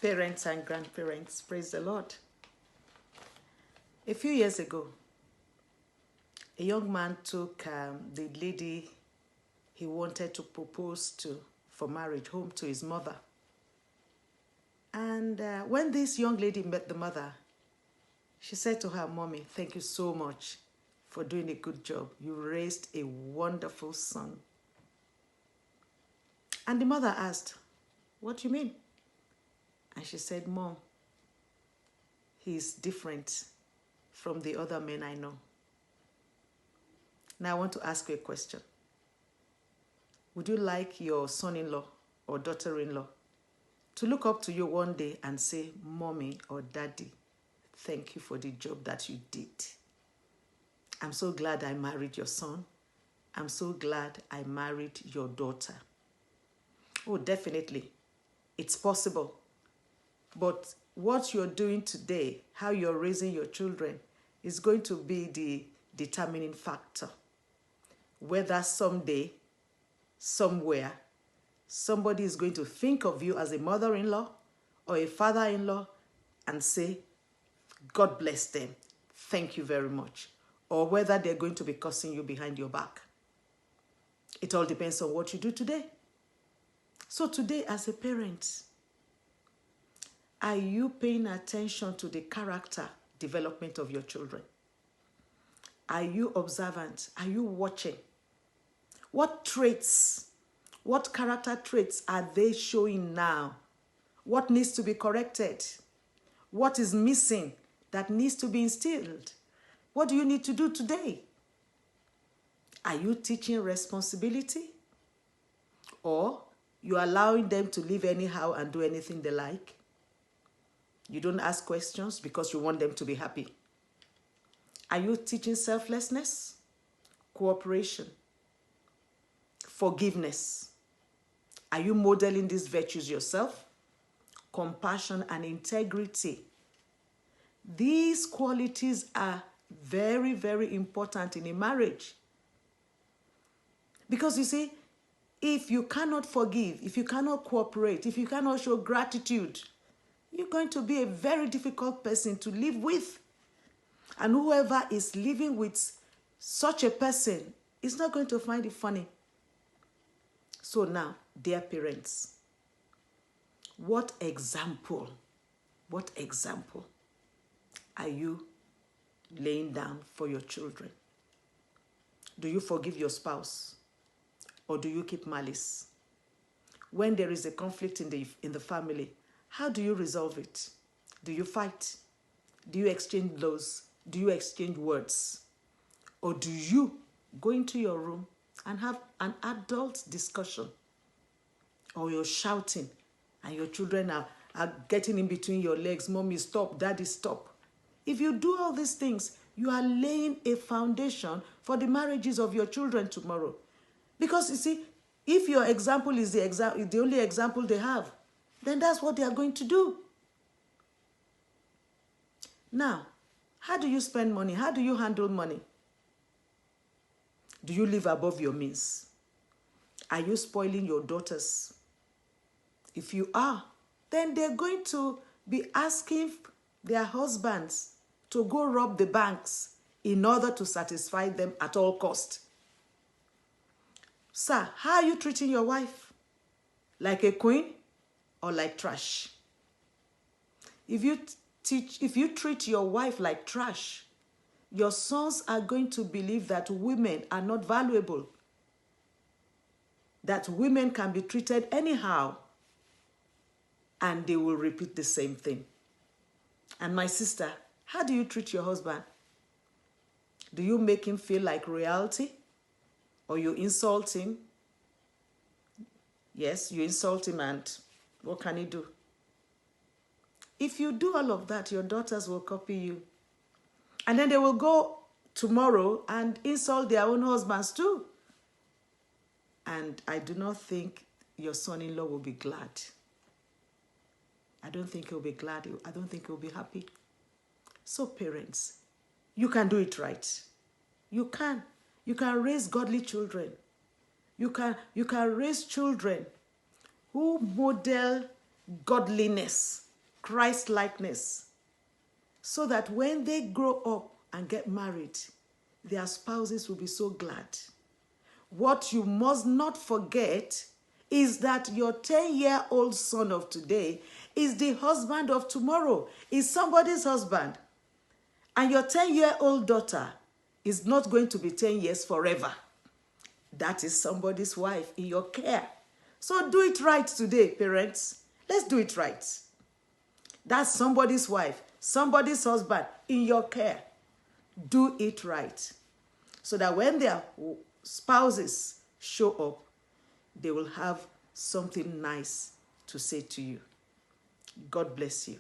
Parents and grandparents, praise the Lord. A few years ago, a young man took the lady he wanted to propose to for marriage home to his mother. And when this young lady met the mother, she said to her, "Mommy, thank you so much for doing a good job. You raised a wonderful son." And the mother asked, "What do you mean?" And she said, "Mom, he's different from the other men I know." Now I want to ask you a question. Would you like your son-in-law or daughter-in-law to look up to you one day and say, "Mommy or Daddy, thank you for the job that you did. I'm so glad I married your son. I'm so glad I married your daughter"? Oh, definitely. It's possible. But what you're doing today, how you're raising your children, is going to be the determining factor. Whether someday, somewhere, somebody is going to think of you as a mother-in-law or a father-in-law and say, "God bless them. Thank you very much." Or whether they're going to be cursing you behind your back. It all depends on what you do today. So today, as a parent, are you paying attention to the character development of your children? Are you observant? Are you watching? What traits, what character traits are they showing now? What needs to be corrected? What is missing that needs to be instilled? What do you need to do today? Are you teaching responsibility? Or you allowing them to live anyhow and do anything they like? You don't ask questions because you want them to be happy. Are you teaching selflessness, cooperation, forgiveness? Are you modeling these virtues yourself? Compassion and integrity. These qualities are very, very important in a marriage. Because you see, if you cannot forgive, if you cannot cooperate, if you cannot show gratitude, you're going to be a very difficult person to live with. And whoever is living with such a person is not going to find it funny. So now, dear parents, what example are you laying down for your children? Do you forgive your spouse? Or do you keep malice? When there is a conflict in the family, how do you resolve it? Do you fight? Do you exchange blows? Do you exchange words? Or do you go into your room and have an adult discussion? Or you're shouting and your children are getting in between your legs. "Mommy, stop. Daddy, stop." If you do all these things, you are laying a foundation for the marriages of your children tomorrow. Because you see, if your example is the only example they have, then that's what they are going to do. Now, how do you spend money? How do you handle money? Do you live above your means? Are you spoiling your daughters? If you are, then they're going to be asking their husbands to go rob the banks in order to satisfy them at all cost. Sir, how are you treating your wife? Like a queen or like trash? If you treat your wife like trash, your sons are going to believe that women are not valuable, that women can be treated anyhow, and they will repeat the same thing. And my sister, how do you treat your husband? Do you make him feel like royalty? Or you insult him? Yes, you insult him, and what can he do? If you do all of that, your daughters will copy you. And then they will go tomorrow and insult their own husbands too. And I do not think your son-in-law will be glad. I don't think he'll be glad. I don't think he'll be happy. So parents, you can do it right. You can. You can raise godly children. You can raise children who model godliness Christ-likeness, so that when they grow up and get married, their spouses will be so glad. What you must not forget is that your 10-year-old son of today is the husband of tomorrow, is somebody's husband. And your 10-year-old daughter is not going to be 10 years forever. That is somebody's wife in your care. So do it right today, parents. Let's do it right. That's somebody's wife, somebody's husband in your care. Do it right, so that when their spouses show up, they will have something nice to say to you. God bless you.